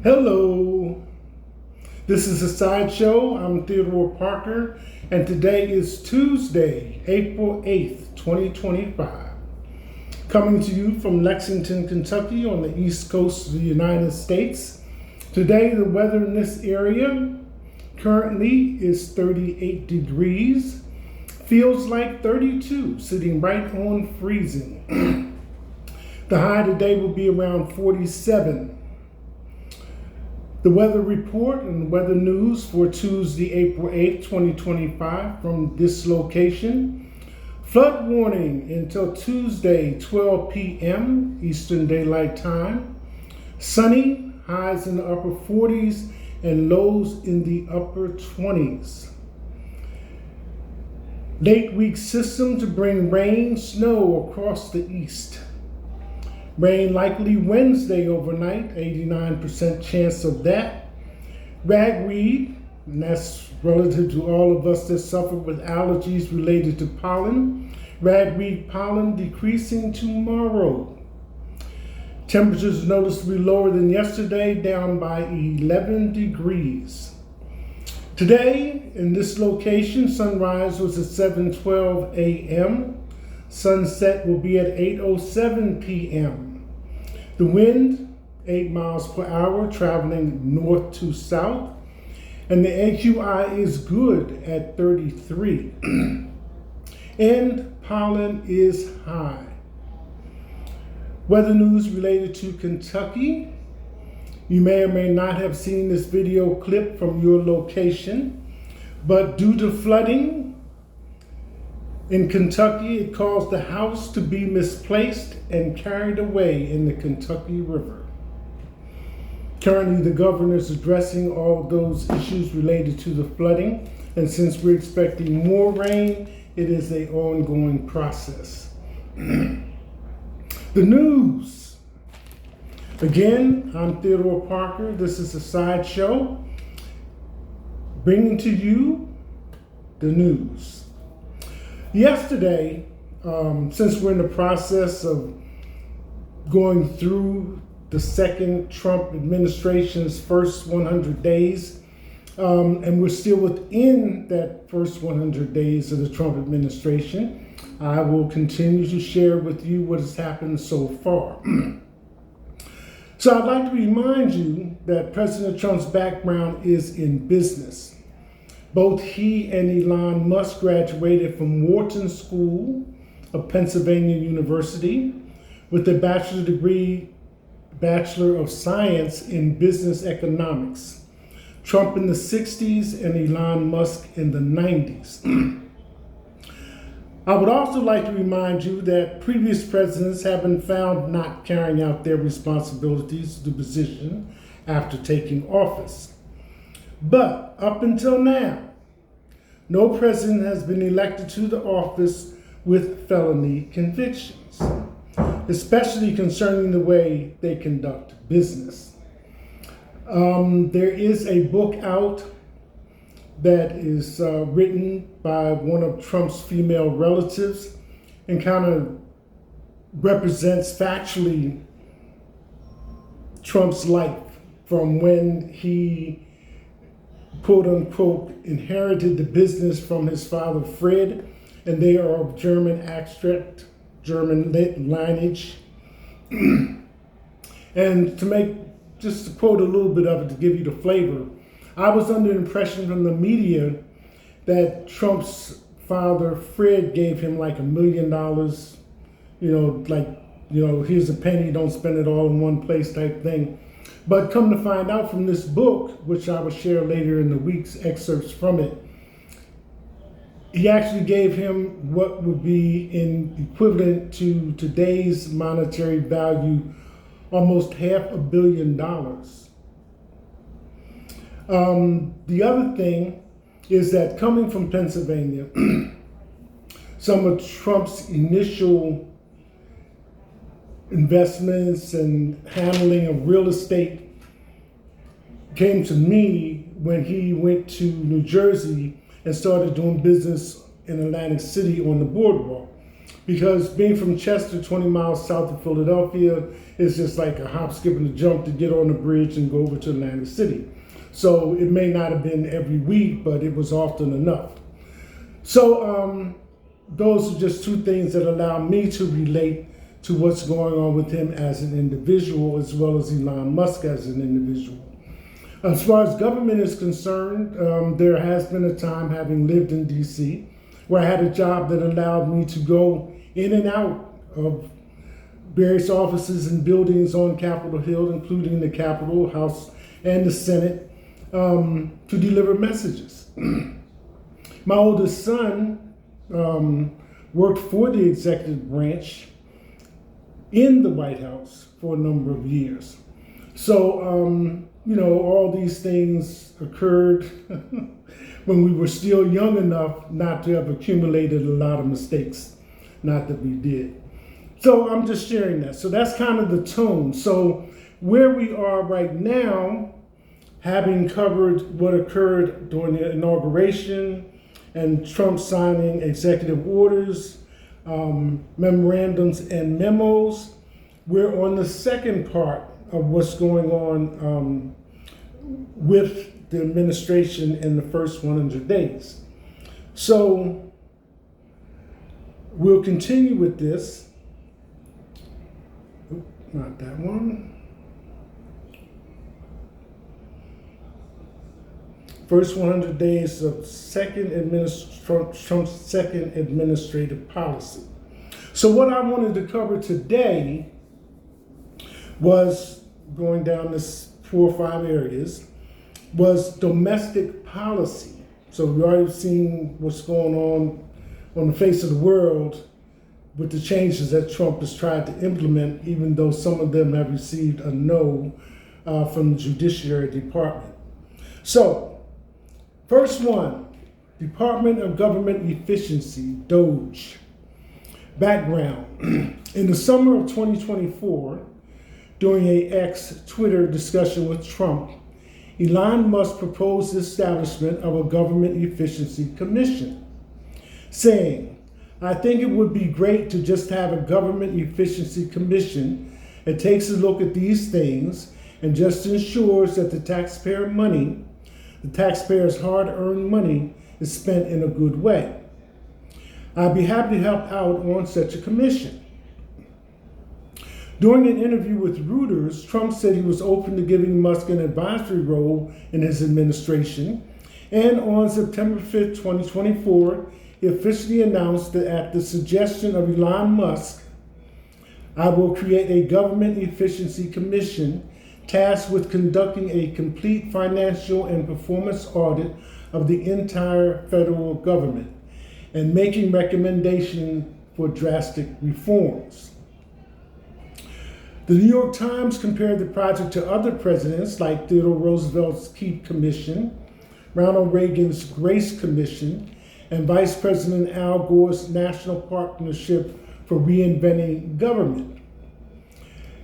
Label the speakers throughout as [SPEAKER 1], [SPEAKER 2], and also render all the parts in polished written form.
[SPEAKER 1] Hello, this is a sideshow. I'm Theodore Parker, and today is Tuesday, April 8th, 2025. Coming to you from Lexington, Kentucky on the east coast of the United States. Today, the weather in this area currently is 38 degrees. Feels like 32, sitting right on freezing. The high today will be around 47. The weather report and weather news for Tuesday, April 8th, 2025 from this location. Flood warning until Tuesday, 12 p.m. Eastern Daylight Time. Sunny, highs in the upper 40s and lows in the upper 20s. Late week system to bring rain, snow across the east. Rain likely Wednesday overnight, 89% chance of that. Ragweed, and that's relative to all of us that suffer with allergies related to pollen. Ragweed pollen decreasing tomorrow. Temperatures noticeably lower than yesterday, down by 11 degrees. Today, in this location, sunrise was at 7:12 a.m. Sunset will be at 8:07 p.m. The wind, 8 miles per hour, traveling north to south. And the AQI is good at 33. And pollen is high. Weather news related to Kentucky. You may or may not have seen this video clip from your location, but due to flooding, in Kentucky, it caused the house to be misplaced and carried away in the Kentucky River. Currently, the governor is addressing all those issues related to the flooding, and since we're expecting more rain, it is an ongoing process. The news. Again, I'm Theodore Parker. This is a sideshow, bringing to you the news. Yesterday, since we're in the process of going through the second Trump administration's first 100 days, and we're still within that first 100 days of the Trump administration, I will continue to share with you what has happened so far. So I'd like to remind you that President Trump's background is in business. Both he and Elon Musk graduated from Wharton School of Pennsylvania University with a bachelor's degree, Bachelor of Science in Business Economics. Trump in the 60s and Elon Musk in the 90s. I would also like to remind you that previous presidents have been found not carrying out their responsibilities to the position after taking office. But up until now, no president has been elected to the office with felony convictions, especially concerning the way they conduct business. There is a book out that is written by one of Trump's female relatives and kind of represents factually Trump's life from when he quote unquote inherited the business from his father Fred, and they are of German extract, German lineage. And just to quote a little bit of it to give you the flavor, I was under the impression from the media that Trump's father Fred gave him like $1 million, here's a penny, don't spend it all in one place type thing. But come to find out from this book, which I will share later in the week's excerpts from it, he actually gave him what would be in equivalent to today's monetary value, almost $500 million. The other thing is that coming from Pennsylvania, some of Trump's initial investments and handling of real estate came to me when he went to New Jersey and started doing business in Atlantic City on the boardwalk. because being from Chester, 20 miles south of Philadelphia, is just like a hop, skip, and a jump to get on the bridge and go over to Atlantic City. So it may not have been every week, but it was often enough. So those are just two things that allow me to relate to what's going on with him as an individual, as well as Elon Musk as an individual. As far as government is concerned, there has been a time, having lived in DC, where I had a job that allowed me to go in and out of various offices and buildings on Capitol Hill, including the Capitol, House, and the Senate, to deliver messages. My oldest son worked for the executive branch in the White House for a number of years. So, all these things occurred when we were still young enough not to have accumulated a lot of mistakes. Not that we did. So I'm just sharing that. So that's kind of the tone. So where we are right now, having covered what occurred during the inauguration and Trump signing executive orders, memorandums, and memos, we're on the second part of what's going on with the administration in the first 100 days. So we'll continue with this. Not that one. First 100 days of Trump's second administrative policy. So what I wanted to cover today was, going down this 4 or 5 areas, was domestic policy. So we've already seen what's going on the face of the world with the changes that Trump has tried to implement, even though some of them have received a no from the Judiciary Department. So, first one, Department of Government Efficiency, DOGE. Background. In the summer of 2024, during a ex-Twitter discussion with Trump, Elon Musk proposed the establishment of a Government Efficiency Commission, saying, "I think it would be great to just have a Government Efficiency Commission that takes a look at these things and just ensures that the taxpayers' hard-earned money, is spent in a good way. I'd be happy to help out on such a commission." During an interview with Reuters, Trump said he was open to giving Musk an advisory role in his administration, and on September 5th, 2024, he officially announced that at the suggestion of Elon Musk, "I will create a Government Efficiency Commission tasked with conducting a complete financial and performance audit of the entire federal government and making recommendations for drastic reforms." The New York Times compared the project to other presidents like Theodore Roosevelt's Keep Commission, Ronald Reagan's Grace Commission, and Vice President Al Gore's National Partnership for Reinventing Government.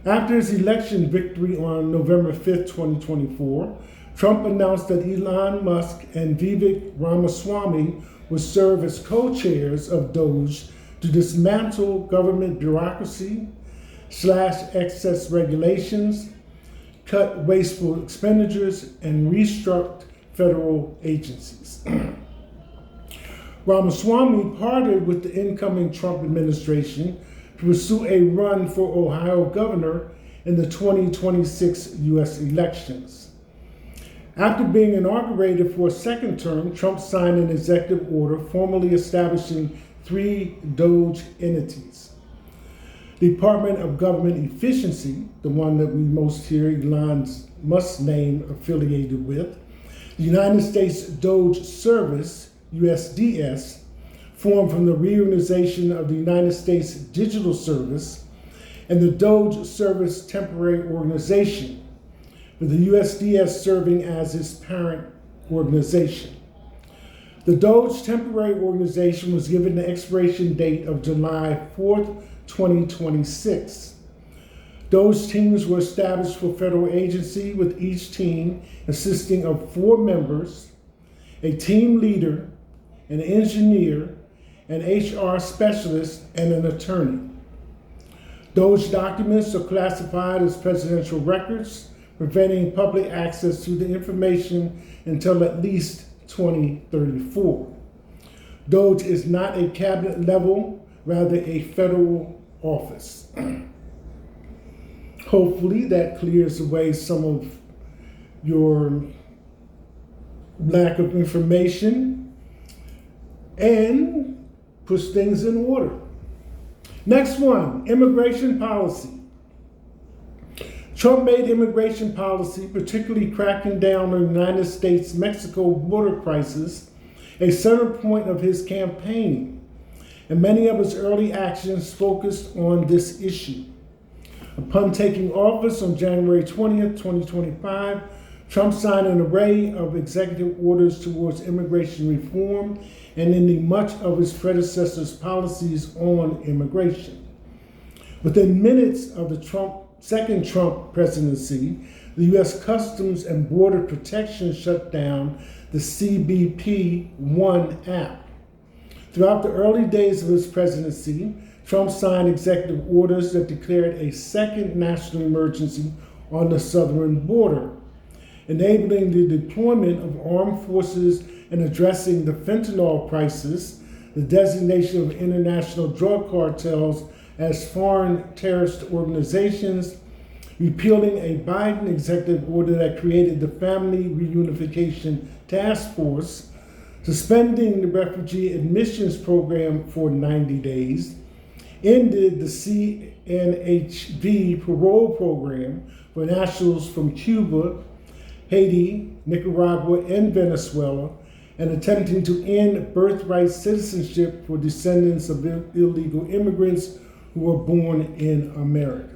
[SPEAKER 1] After his election victory on November 5th, 2024, Trump announced that Elon Musk and Vivek Ramaswamy would serve as co-chairs of DOGE to dismantle government bureaucracy, slash excess regulations, cut wasteful expenditures, and restructure federal agencies. Ramaswamy partnered with the incoming Trump administration to pursue a run for Ohio governor in the 2026 U.S. elections. After being inaugurated for a second term, Trump signed an executive order formally establishing 3 DOGE entities. Department of Government Efficiency, the one that we most hear Elon Musk's name affiliated with, the United States DOGE Service, USDS, formed from the reorganization of the United States Digital Service, and the DOGE Service Temporary Organization, with the USDS serving as its parent organization. The DOGE Temporary Organization was given the expiration date of July 4th, 2026. Those teams were established for federal agency, with each team consisting of 4 members, a team leader, an engineer, an HR specialist, and an attorney. Those documents are classified as presidential records, preventing public access to the information until at least 2034. DOGE is not a cabinet level, rather a federal office. Hopefully that clears away some of your lack of information and puts things in order. Next one, immigration policy. Trump made immigration policy, particularly cracking down on the United States-Mexico border crisis, a center point of his campaign, and many of his early actions focused on this issue. Upon taking office on January 20th, 2025, Trump signed an array of executive orders towards immigration reform and ending much of his predecessor's policies on immigration. Within minutes of the second Trump presidency, the U.S. Customs and Border Protection shut down the CBP-1 app. Throughout the early days of his presidency, Trump signed executive orders that declared a second national emergency on the southern border, enabling the deployment of armed forces and addressing the fentanyl crisis, the designation of international drug cartels as foreign terrorist organizations, repealing a Biden executive order that created the Family Reunification Task Force, suspending the refugee admissions program for 90 days, ended the CNHV parole program for nationals from Cuba, Haiti, Nicaragua, and Venezuela, and attempting to end birthright citizenship for descendants of illegal immigrants who were born in America.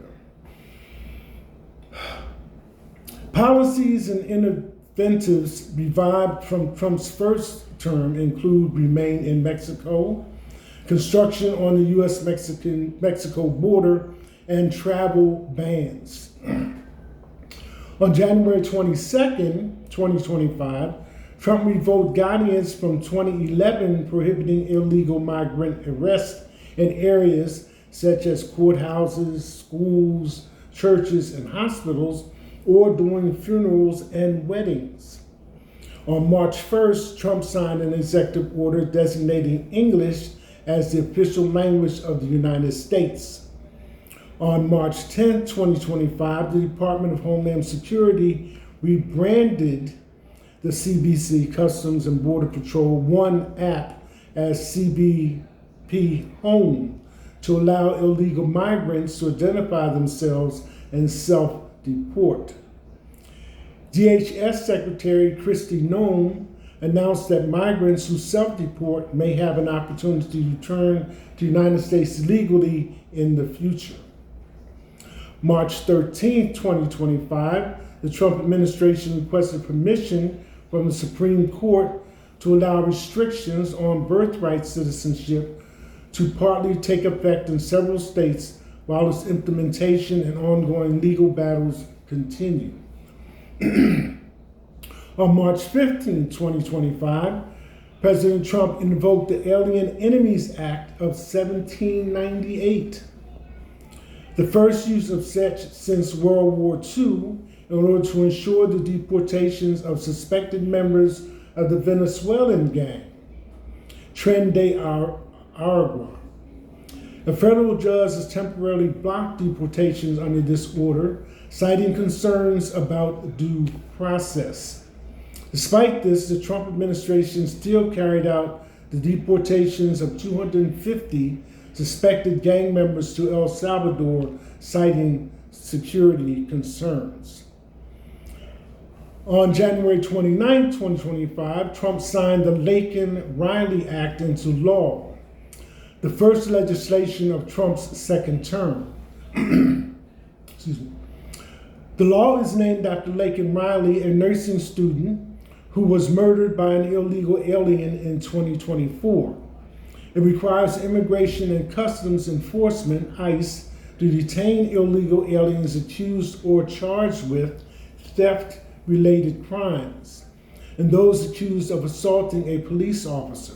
[SPEAKER 1] Policies and interventives revived from Trump's first term include Remain in Mexico, construction on the U.S.-Mexico border, and travel bans. On January 22nd, 2025, Trump revoked guidance from 2011 prohibiting illegal migrant arrests in areas such as courthouses, schools, churches, and hospitals, or during funerals and weddings. On March 1st, Trump signed an executive order designating English as the official language of the United States. On March 10, 2025, the Department of Homeland Security rebranded the CBP Customs and Border Patrol 1 app as CBP Home to allow illegal migrants to identify themselves and self-deport. DHS Secretary Kristi Noem announced that migrants who self-deport may have an opportunity to return to the United States legally in the future. March 13, 2025, the Trump administration requested permission from the Supreme Court to allow restrictions on birthright citizenship to partly take effect in several states while its implementation and ongoing legal battles continue. On March 15, 2025, President Trump invoked the Alien Enemies Act of 1798, the first use of such since World War II, in order to ensure the deportations of suspected members of the Venezuelan gang, Tren de Aragua. A federal judge has temporarily blocked deportations under this order, citing concerns about due process. Despite this, the Trump administration still carried out the deportations of 250 suspected gang members to El Salvador, citing security concerns. On January 29, 2025, Trump signed the Laken-Riley Act into law, the first legislation of Trump's second term. Excuse me. The law is named after Laken Riley, a nursing student who was murdered by an illegal alien in 2024. It requires Immigration and Customs Enforcement, ICE, to detain illegal aliens accused or charged with theft-related crimes, and those accused of assaulting a police officer.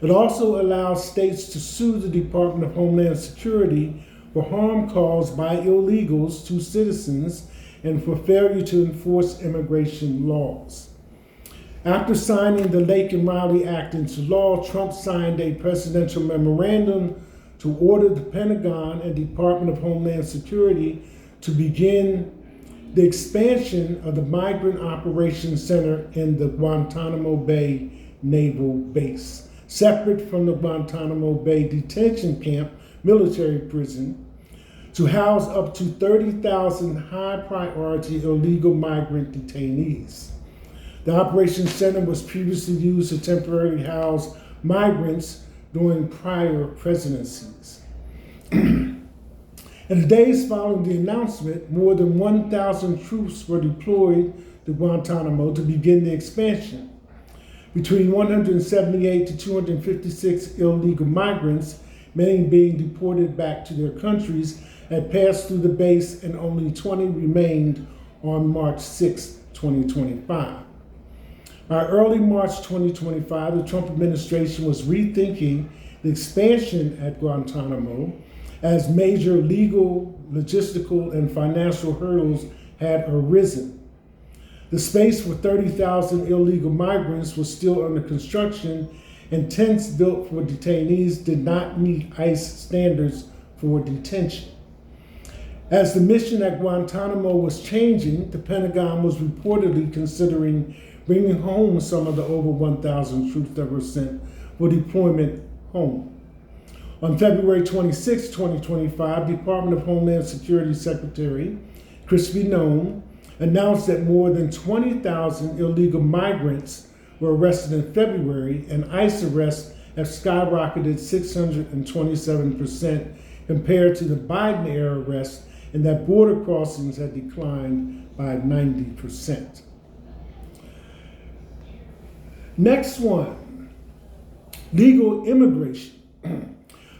[SPEAKER 1] It also allows states to sue the Department of Homeland Security for harm caused by illegals to citizens and for failure to enforce immigration laws. After signing the Lake and Riley Act into law, Trump signed a presidential memorandum to order the Pentagon and Department of Homeland Security to begin the expansion of the Migrant Operations Center in the Guantanamo Bay Naval Base, separate from the Guantanamo Bay Detention Camp military prison, to house up to 30,000 high-priority illegal migrant detainees. The Operations Center was previously used to temporarily house migrants during prior presidencies. In the days following the announcement, more than 1,000 troops were deployed to Guantanamo to begin the expansion. Between 178 to 256 illegal migrants, many being deported back to their countries, had passed through the base, and only 20 remained on March 6, 2025. By early March 2025, the Trump administration was rethinking the expansion at Guantanamo as major legal, logistical, and financial hurdles had arisen. The space for 30,000 illegal migrants was still under construction, and tents built for detainees did not meet ICE standards for detention. As the mission at Guantanamo was changing, the Pentagon was reportedly considering bringing home some of the over 1,000 troops that were sent for deployment home. On February 26, 2025, Department of Homeland Security Secretary Krispy Noem announced that more than 20,000 illegal migrants were arrested in February, and ICE arrests have skyrocketed 627% compared to the Biden-era arrests, and that border crossings had declined by 90%. Next one, legal immigration.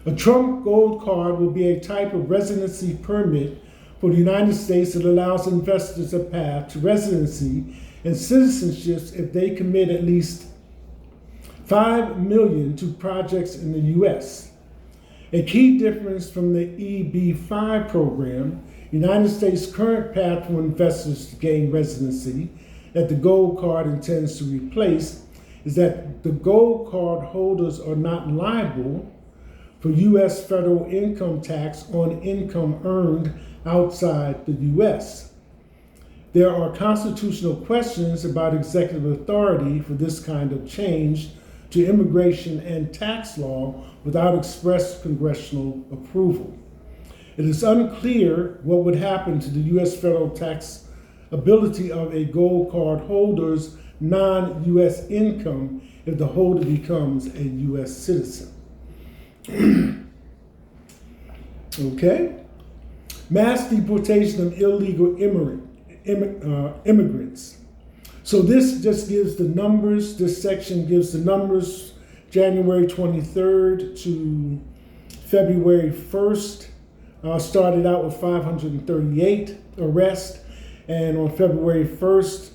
[SPEAKER 1] A Trump Gold Card will be a type of residency permit for the United States that allows investors a path to residency and citizenships if they commit at least $5 million to projects in the U.S. A key difference from the EB-5 program, United States' current path for investors to gain residency that the Gold Card intends to replace, is that the Gold Card holders are not liable for U.S. federal income tax on income earned outside the U.S. There are constitutional questions about executive authority for this kind of change to immigration and tax law without express congressional approval. It is unclear what would happen to the U.S. federal tax ability of a Gold Card holder's non-U.S. income if the holder becomes a U.S. citizen. Okay. Mass deportation of illegal immigrants. So this just gives the numbers. This section gives the numbers January 23rd to February 1st. Started out with 538 arrests, and on February 1st,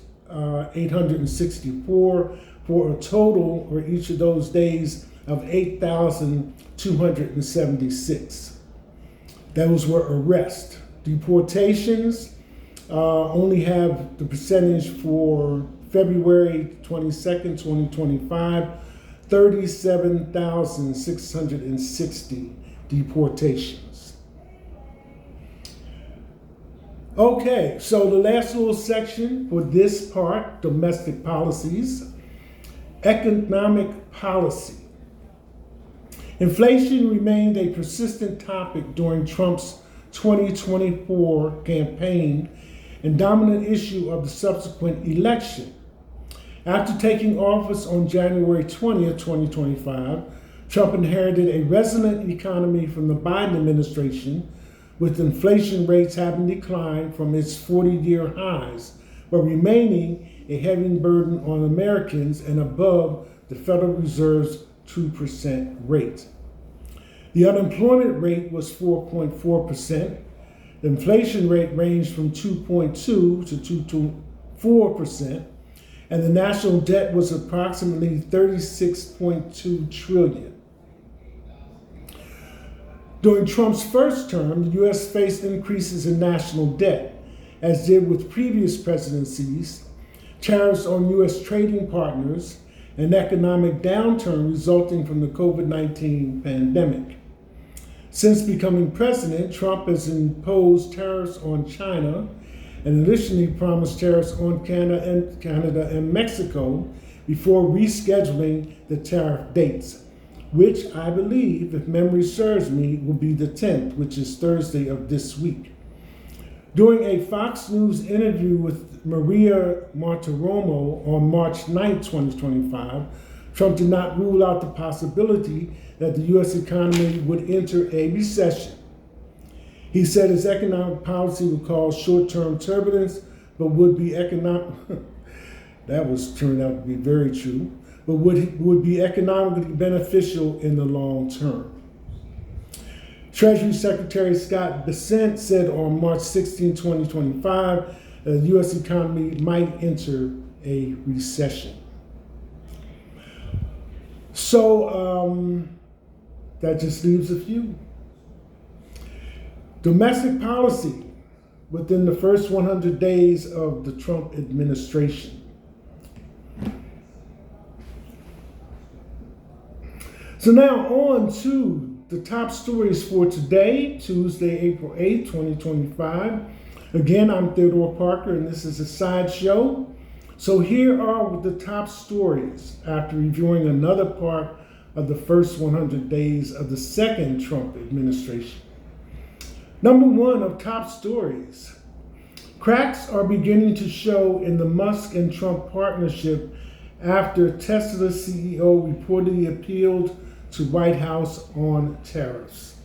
[SPEAKER 1] 864, for a total for each of those days of 8,276. Those were arrests. Deportations only have the percentage for February 22nd, 2025, 37,660 deportations. Okay, so the last little section for this part, domestic policies, economic policy. Inflation remained a persistent topic during Trump's 2024 campaign and dominant issue of the subsequent election. After taking office on January 20th, 2025, Trump inherited a resilient economy from the Biden administration, with inflation rates having declined from its 40-year highs, but remaining a heavy burden on Americans and above the Federal Reserve's 2% rate. The unemployment rate was 4.4%. The inflation rate ranged from 2.2 to 2.4%, and the national debt was approximately $36.2 trillion. During Trump's first term, the U.S. faced increases in national debt, as did with previous presidencies, tariffs on U.S. trading partners, an economic downturn resulting from the COVID-19 pandemic. Since becoming president, Trump has imposed tariffs on China and additionally promised tariffs on Canada and Mexico before rescheduling the tariff dates, which I believe, if memory serves me, will be the 10th, which is Thursday of this week. During a Fox News interview with Maria Martiromo on March 9, 2025, Trump did not rule out the possibility that the U.S. economy would enter a recession. He said his economic policy would cause short-term turbulence, but would be that was turned out to be very true, but would be economically beneficial in the long term. Treasury Secretary Scott Bessent said on March 16, 2025, the U.S. economy might enter a recession. So that just leaves a few. Domestic policy within the first 100 days of the Trump administration. So now on to the top stories for today, Tuesday, April 8th, 2025. Again, I'm Theodore Parker, and this is a sideshow. So here are the top stories after reviewing another part of the first 100 days of the second Trump administration. Number one of top stories. Cracks are beginning to show in the Musk and Trump partnership after Tesla CEO reportedly appealed to White House on tariffs.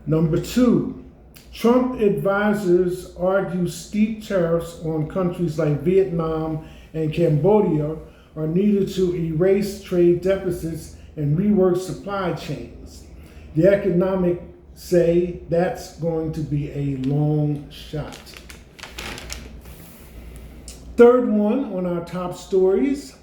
[SPEAKER 1] Number two, Trump advisors argue steep tariffs on countries like Vietnam and Cambodia are needed to erase trade deficits and rework supply chains. The economic say that's going to be a long shot. Third one on our top stories.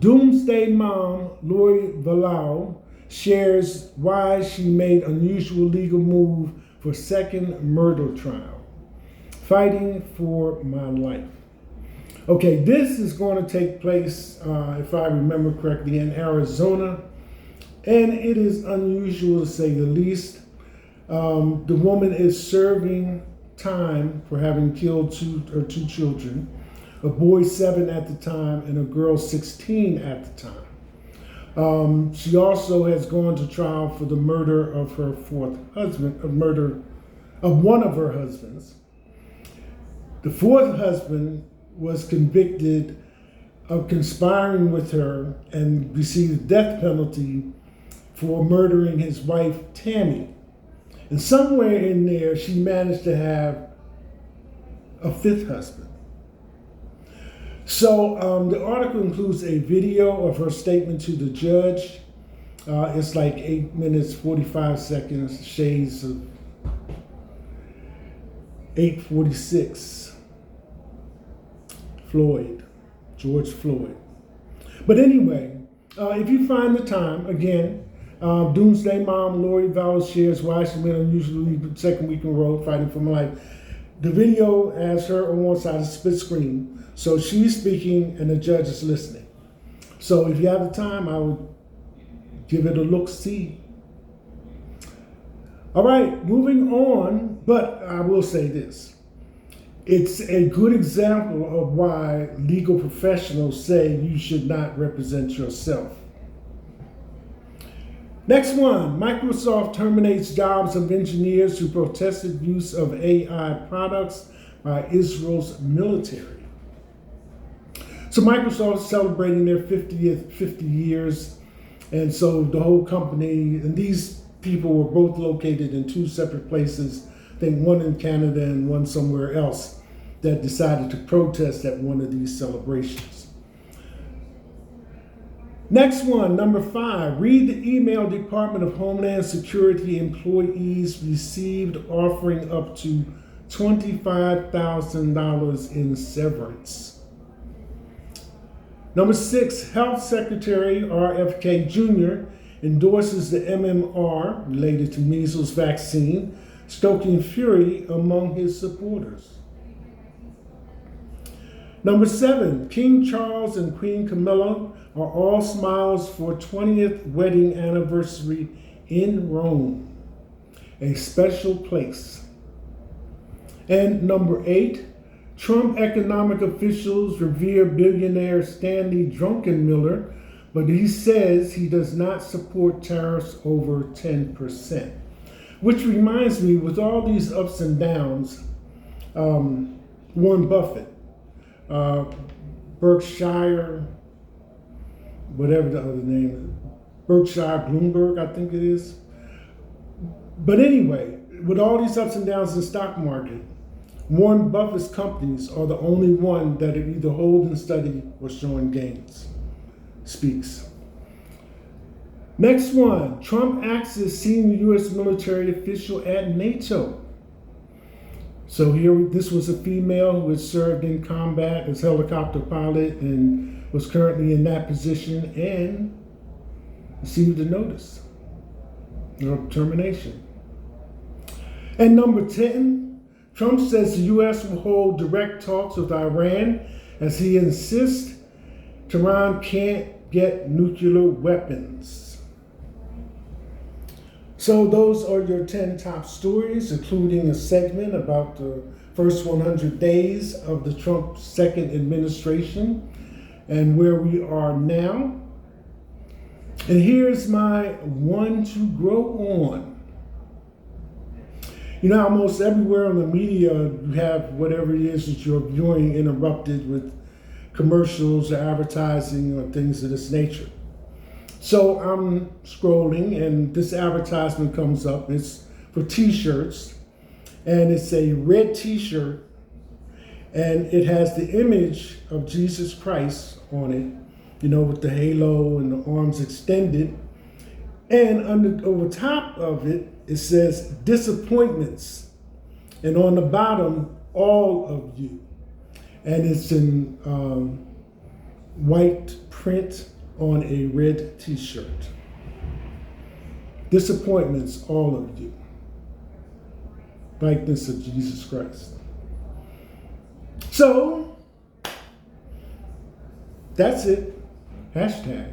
[SPEAKER 1] Doomsday mom Lori Vallow shares why she made unusual legal move for second murder trial. Fighting for my life. Okay, this is going to take place, if I remember correctly, in Arizona, and it is unusual to say the least. The woman is serving time for having killed her two children, a boy 7 at the time and a girl 16 at the time. She also has gone to trial for the murder of her fourth husband, murder of one of her husbands. The fourth husband was convicted of conspiring with her and received the death penalty for murdering his wife, Tammy. And somewhere in there, she managed to have a fifth husband. So the article includes a video of her statement to the judge. It's like 8 minutes, 45 seconds, shades of 8:46. George Floyd. But anyway, if you find the time, again, Doomsday Mom Lori Vallow shares why she made unusually second week in a row fighting for my life. The video has her on one side, a split screen. So she's speaking and the judge is listening. So if you have the time, I would give it a look-see. All right, moving on, but I will say this. It's a good example of why legal professionals say you should not represent yourself. Next one, Microsoft terminates jobs of engineers who protested use of AI products by Israel's military. So Microsoft is celebrating their 50 years, and so the whole company, and these people were both located in two separate places, I think one in Canada and one somewhere else, that decided to protest at one of these celebrations. Next one, number 5, read the email Department of Homeland Security employees received offering up to $25,000 in severance. Number 6, Health Secretary RFK Jr. endorses the MMR related to measles vaccine, stoking fury among his supporters. Number 7, King Charles and Queen Camilla are all smiles for 20th wedding anniversary in Rome, a special place. And number 8, Trump economic officials revere billionaire Stanley Druckenmiller, but he says he does not support tariffs over 10%. Which reminds me, with all these ups and downs, Warren Buffett, Berkshire, whatever the other name is, Berkshire Bloomberg, I think it is. But anyway, with all these ups and downs in the stock market, Warren Buffett's companies are the only one that are either holding steady or showing gains. Speaks. Next one, Trump acts as senior U.S. military official at NATO. So here, this was a female who had served in combat as helicopter pilot and was currently in that position and received a notice of termination. And number 10, Trump says the U.S. will hold direct talks with Iran as he insists Tehran can't get nuclear weapons. So those are your 10 top stories, including a segment about the first 100 days of the Trump second administration and where we are now. And here's my one to grow on. You know, almost everywhere on the media, you have whatever it is that you're viewing interrupted with commercials or advertising or things of this nature. So I'm scrolling and this advertisement comes up. It's for t-shirts and it's a red t-shirt and it has the image of Jesus Christ on it, you know, with the halo and the arms extended. And over top of it, it says disappointments. And on the bottom, all of you. And it's in white print on a red t-shirt. Disappointments, all of you. Likeness of Jesus Christ. So, that's it. Hashtag.